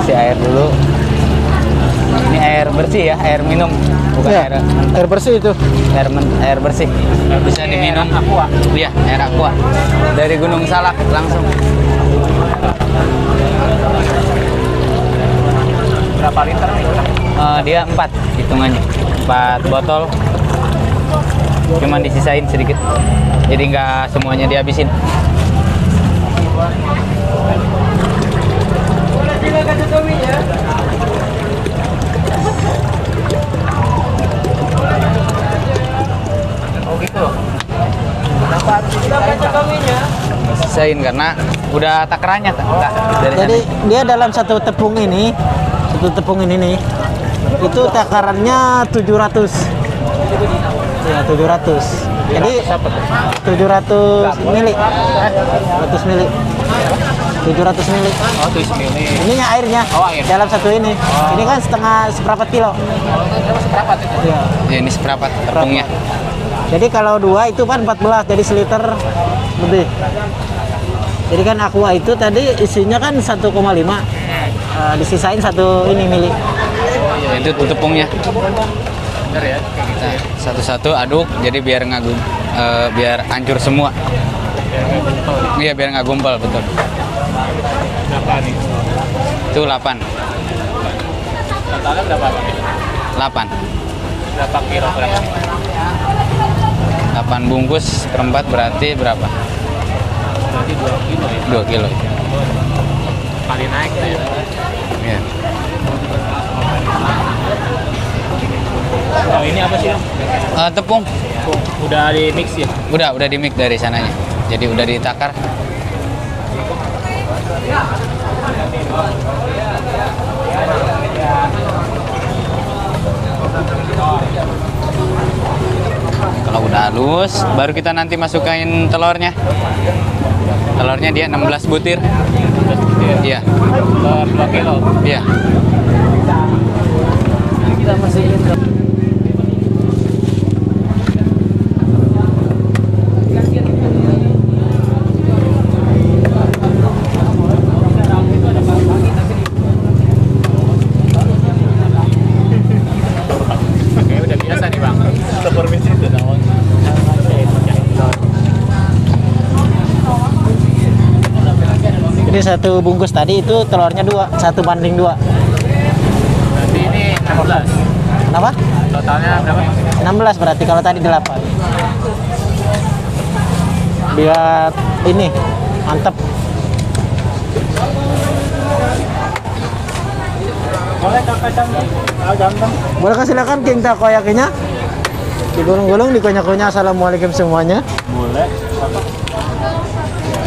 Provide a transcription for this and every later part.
Kasih air dulu. Ini air bersih ya, air minum, bukan Ya, air bersih itu. air bersih. Bisa diminum. Aqua. Iya, air aqua. Dari Gunung Salak langsung. Berapa liter nih? Dia 4 hitungannya. 4 botol. Cuman disisain sedikit. Jadi nggak semuanya dihabisin. Oh gitu. Kenapa harus Sisain karena udah takarannya dari Jadi sana. dia dalam satu tepung ini nih, itu takarannya 700. Ya, 700. Jadi 700 mili. 100 mili. 700 mili. Oh, tuh ini. Ininya airnya. Oh, air. Dalam satu ini. Ini kan seperempat kilo. Seberapa itu? Ya. Ya, ini seperempat tepungnya. Jadi kalau 2 itu kan 14, jadi seliter lebih. Jadi kan aqua itu tadi isinya kan 1,5. Disisain satu ini mili. Ya, itu tepungnya. Bener ya, kayak gitu. Nah, satu-satu aduk jadi biar biar hancur semua. Iya, biar nggak gumpal, betul. Berapa nih? Itu 8. Totalnya berapa nih? 8. Berapa kilogram? 8 bungkus perempat berarti berapa? Berarti 2 kilo ya? 2 kilo. Kali naik tuh ya? Iya. Oh, ini apa sih? Tepung. Udah di mix ya? Udah di mix dari sananya. Jadi udah ditakar. Kalau udah halus, baru kita nanti masukin telurnya. Telurnya dia 16 butir. Iya. Per 2 kilo? Iya. Kita masukin ke... udah biasa nih bang. Permisi itu dong. Jadi satu bungkus tadi itu telurnya 2, 1:2. Berarti ini 16. Kenapa? Totalnya berapa? 16 berarti kalau tadi 8. Biar ini mantep. Boleh kacang gampang. Boleh kasih silakan King takoyakinya. Digulung-gulung, dikunyah-kunyah. Assalamualaikum semuanya. Boleh.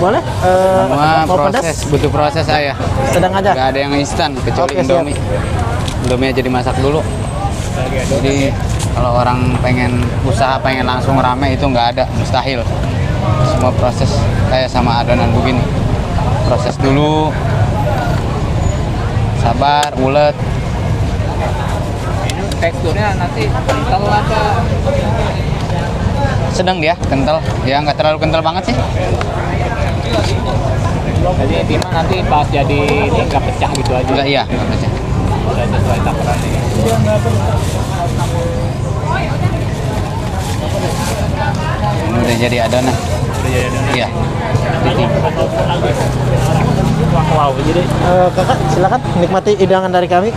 Boleh? Semua mau proses, pedas? butuh proses saya. Sedang aja. Gak ada yang instan kecuali Oke, siap. Indomie. Indomie aja dimasak dulu. Jadi kalau orang pengen usaha pengen langsung rame itu nggak ada, mustahil. Semua proses kayak sama adonan begini. Proses dulu, sabar, ulet. Ini teksturnya nanti kental apa? Sedang dia, kental. Ya nggak terlalu kental banget sih. Jadi intinya nanti pas jadi ini nggak pecah gitu aja. Enggak, iya, nggak pecah. Udah sesuai takarannya. Ini udah jadi adonan. Udah jadi adonan. Iya. Wow, jadi Kakak, silakan nikmati hidangan dari kami.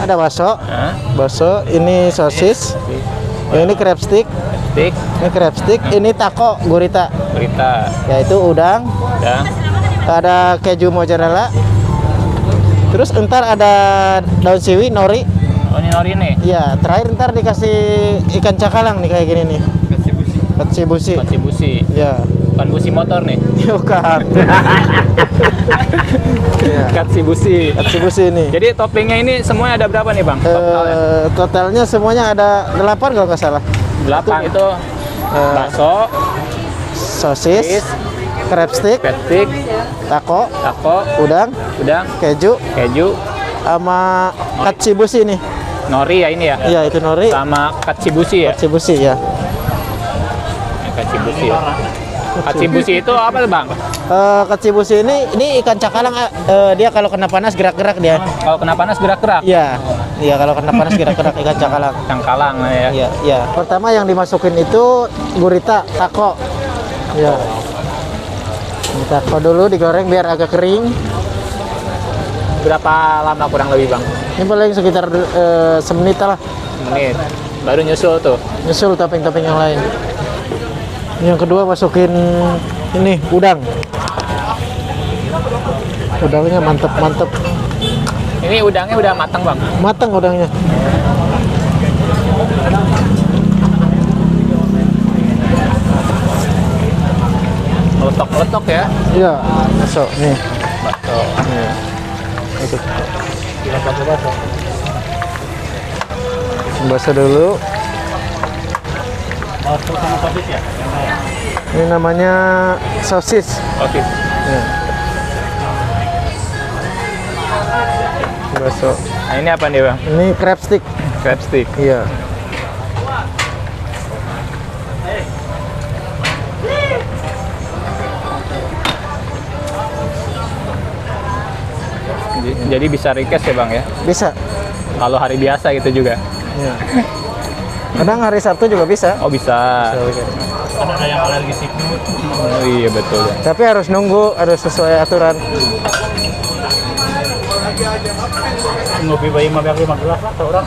Ada bakso, ini sosis, ini crab stick, ini taco gurita, yaitu udang, ada keju mozzarella, terus entar ada daun siwi, nori. Oh, ini nori nih. Ya, terakhir ntar dikasih ikan cakalang nih kayak gini nih. Katsibushi. Ya. Bukan busi motor nih. Bukan. Ya. Katsibushi. Katsibushi ini. Jadi toppingnya ini semuanya ada berapa nih bang? Totalnya? Totalnya semuanya ada 8 kalau nggak salah. 8 itu bakso, sosis, crab stick, taco, udang, keju, sama katsibushi nih. nori ya ini ya? Iya, itu nori. Sama katsibushi ya? Katsibushi ya. Katsibushi ya. Katsubushi itu apa tuh bang? Katsubushi ini ikan cakalang. Dia kalau kena panas gerak-gerak dia. Kalau kena panas gerak-gerak? Iya, iya kalau kena panas gerak-gerak ikan cakalang. Cangkalang ya. Iya, iya. Pertama yang dimasukin itu gurita, tako. Iya. Ini tako dulu digoreng biar agak kering. Berapa lama kurang lebih bang? Ini paling sekitar semenit lah. Menit. Baru nyusul tuh. Nyusul topping-topping yang lain. Yang kedua masukin ini udang. Udangnya mantep. Ini udangnya udah matang bang? Matang udangnya. Letok-letok ya? Iya, masuk nih. Batok. Nih. Ikut. Basah dulu. Sama sosis ya? Ini namanya sosis. Oke. Ya. Bakso. Nah ini apa nih bang? Ini crab stick. Crab stick. Iya. Jadi bisa request ya bang ya? Bisa. Kalau hari biasa gitu juga? Iya. Kadang hari Sabtu juga bisa. Oh bisa. Ada yang alergi seafood. Oh iya betul ya. Tapi harus nunggu, harus sesuai aturan. Ngopi bayi 15 lah seorang.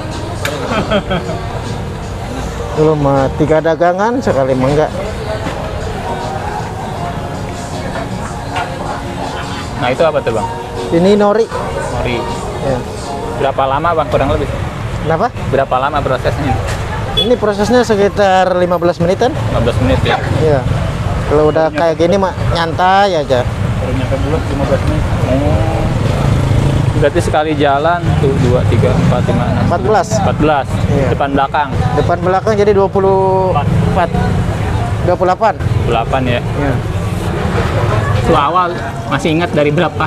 Dulu mah 3 dagangan sekali mah enggak. Nah itu apa tuh bang? Ini nori. Nori. Ya. Berapa lama bang kurang lebih? Kenapa? Berapa lama prosesnya? Ini prosesnya sekitar 15 menitan. 15 menit ya? Iya. Kalau udah kayak gini mah nyantai aja. Baru nyampe bulat 15 menit. Oh. Berarti sekali jalan tuh 2, 3, 4, 5, 6, 14. 14. Iya. Depan belakang. Depan belakang jadi 24. 28. 8 ya. Iya. Itu awal masih ingat dari berapa?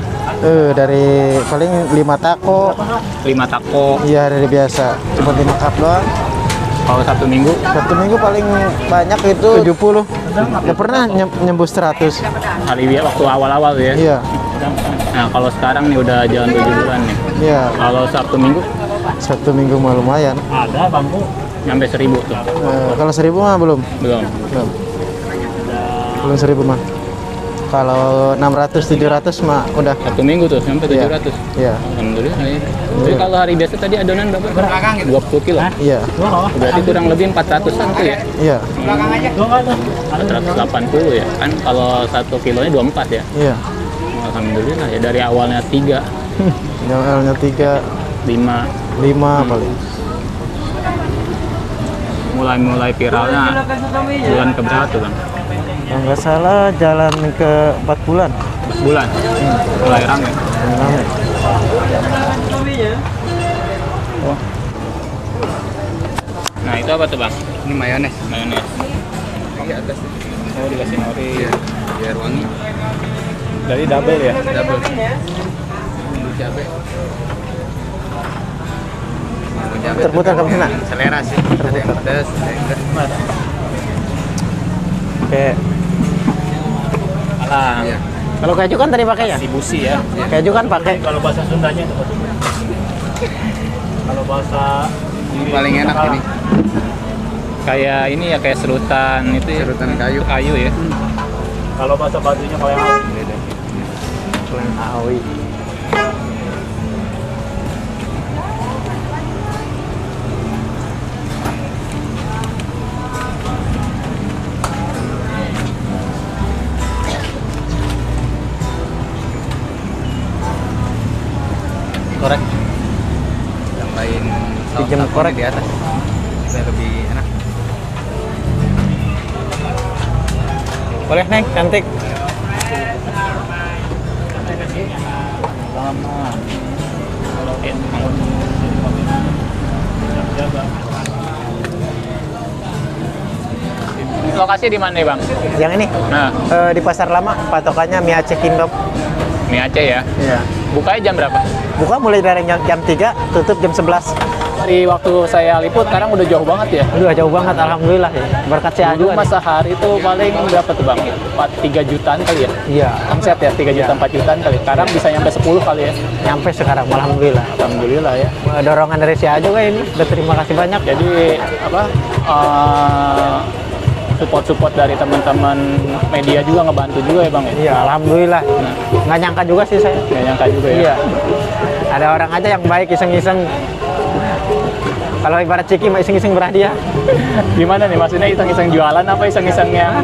Dari paling 5 tako. 5 tako. Iya, dari biasa. Cuma 5 cup doang. Kalau Sabtu Minggu? Sabtu Minggu paling banyak itu 70. Ya pernah nyembus 100. Hari biasa waktu awal-awal ya? Iya. Nah kalau sekarang nih udah jalan 7 bulan nih. Iya. Kalau Sabtu Minggu? Sabtu Minggu mah lumayan. Ada bangku. Nyampe 1000 tuh? Kalau 1000 mah belum. Belum? Belum 1000 mah. Kalau 600 700 mah udah. Sabtu Minggu tuh sampai 700? Iya. Alhamdulillah ya. Jadi kalau hari biasa tadi adonan berapa? 20 kilo? Iya. Berarti kurang lebih 400-an tuh ya? Iya. 480 ya? Kan kalau 1 kilonya 24 ya? Iya. Alhamdulillah ya dari awalnya 3, Yang L-nya 3, 5, 5 paling. mulai viralnya bulan keberapa tuh bang? Kalau nggak salah jalan ke 4 bulan. 4 bulan? Mulai rame? Rame. Oh. Nah itu apa tuh bang? Ini mayones. Mayones. Di atas. Oh dikasih nori. Iya. Biar wangi. Dari double ya? Double. Bumbu cabai. Bumbu cabai. Terputar ke sana. Selera sih. Ada yang pedas, ada yang enggak. Oke. Alah. Iya. Kalau keju kan tadi pakai ya? Dibusi ya. Keju kan pakai. Kalau bahasa Sundanya itu. Kalau bahasa Ini paling enak ini. Kayak ini ya kayak serutan itu ya. Serutan kayu. Kayu ya. kalau bahasa Baduinya kalau yang Awi. Korek. Tambahin Pinjam saus korek di atas. Supaya lebih enak. Boleh, Neng, cantik. Lokasi di mana nih bang? Yang ini Nah, di Pasar Lama, patokannya mie Aceh Kingdom. mie Aceh ya. Iya. Bukanya jam berapa? Buka mulai dari jam 3, tutup jam 11. dari waktu saya liput sekarang udah jauh banget ya. Udah jauh banget, alhamdulillah ya. Berkat si Dulu Aju. mah sehari itu paling berapa tuh bang? 3 jutaan kali ya? Iya, Omset ya 3 juta 4 jutaan kali. Sekarang bisa nyampe 10 kali ya. nyampe sekarang, alhamdulillah. Alhamdulillah ya. Dorongan dari si Aju kan ini, udah terima kasih banyak. Jadi apa? Support dari teman-teman media juga ngebantu juga ya bang ya. Iya, alhamdulillah. Nggak nyangka juga sih saya. Nggak nyangka juga ya. Iya. Ada orang aja yang baik iseng-iseng. Kalau ibarat Ciki mah iseng-iseng berhadiah. Gimana nih maksudnya iseng-iseng jualan apa iseng-iseng yang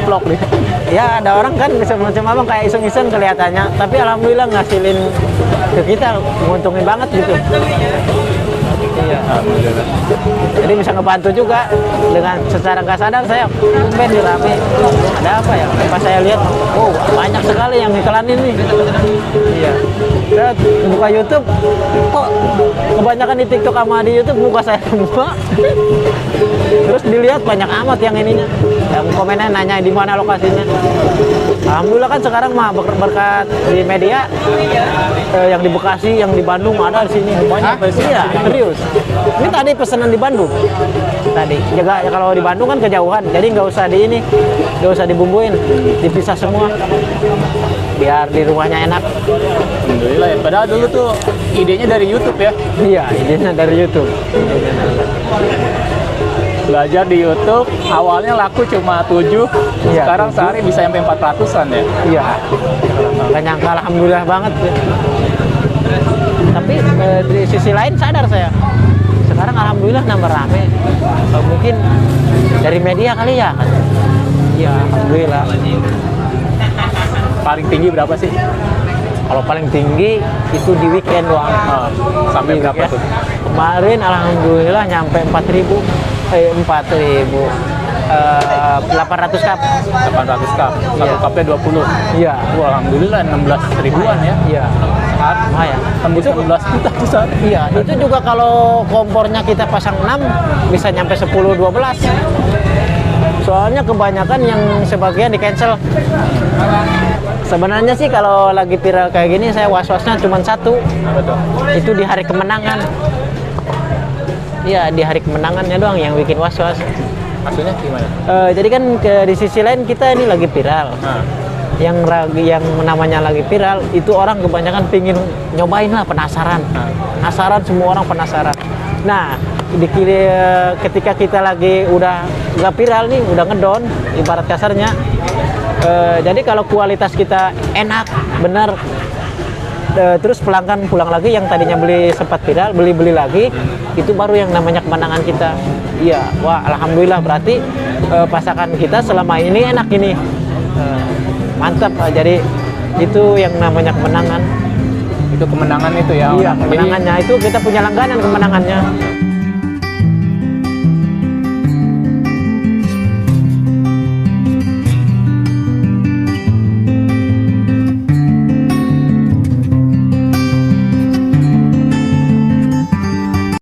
vlog nih? Ya ada orang kan macam abang kayak iseng-iseng kelihatannya, tapi alhamdulillah ngasilin ke kita, menguntungin banget gitu. Iya. Alhamdulillah. Jadi bisa ngebantu juga dengan secara nggak sadar saya tumben di rame. Ada apa ya? Pas saya lihat, oh banyak sekali yang iklanin nih. Iya. Saya buka YouTube, kok kebanyakan di TikTok sama di YouTube muka saya semua. Terus dilihat banyak amat yang ininya. Yang komennya nanya di mana lokasinya. Alhamdulillah kan sekarang mah berkat di media yang di Bekasi, yang di Bandung ada di sini. Banyak Iya, serius. Ini tadi pesanan di Bandung. Tadi. Jaga ya kalau di Bandung kan kejauhan, jadi nggak usah di ini, nggak usah dibumbuin, dipisah semua. Biar di rumahnya enak. Alhamdulillah ya. Padahal dulu tuh idenya dari YouTube ya. Iya, idenya dari YouTube. Belajar di YouTube, awalnya laku cuma 7, Iya, sekarang 7. sehari bisa sampai 400-an ya. Iya. Nggak nyangka, alhamdulillah banget. Ya. Tapi di sisi lain sadar saya. Sekarang alhamdulillah nambah rame. Mungkin dari media kali ya. Iya, alhamdulillah. Paling tinggi berapa sih? Kalau paling tinggi itu di weekend doang. Sampai Di berapa weekend. tuh? Kemarin alhamdulillah nyampe 4.000. 800 cup. 800 cup. Satu Iya. cupnya 20. Iya. Wah, alhamdulillah 16 ribuan ya. Iya. Sehari. Lumayan. Tembus 16 juta tuh sehari. Iya, itu juga kalau kompornya kita pasang 6 bisa nyampe 10-12. Soalnya kebanyakan yang sebagian di cancel. Sebenarnya sih kalau lagi viral kayak gini saya was-wasnya cuma satu. Apa tuh? Itu di hari kemenangan. Iya, di hari kemenangannya doang yang bikin was-was. Maksudnya gimana? Jadi kan di sisi lain kita ini lagi viral. Nah, Yang namanya lagi viral itu orang kebanyakan pingin nyobain lah, penasaran. Penasaran, semua orang penasaran. Nah, ketika kita lagi udah nggak viral nih, udah ngedon, ibarat kasarnya. Jadi kalau kualitas kita enak, benar, terus pelanggan pulang lagi yang tadinya beli sempat viral, beli lagi, itu baru yang namanya kemenangan kita. Iya, wah alhamdulillah berarti pasakan kita selama ini enak ini. Mantap, jadi itu yang namanya kemenangan. itu kemenangan itu ya. Iya, Jadi, kemenangannya itu kita punya langganan kemenangannya.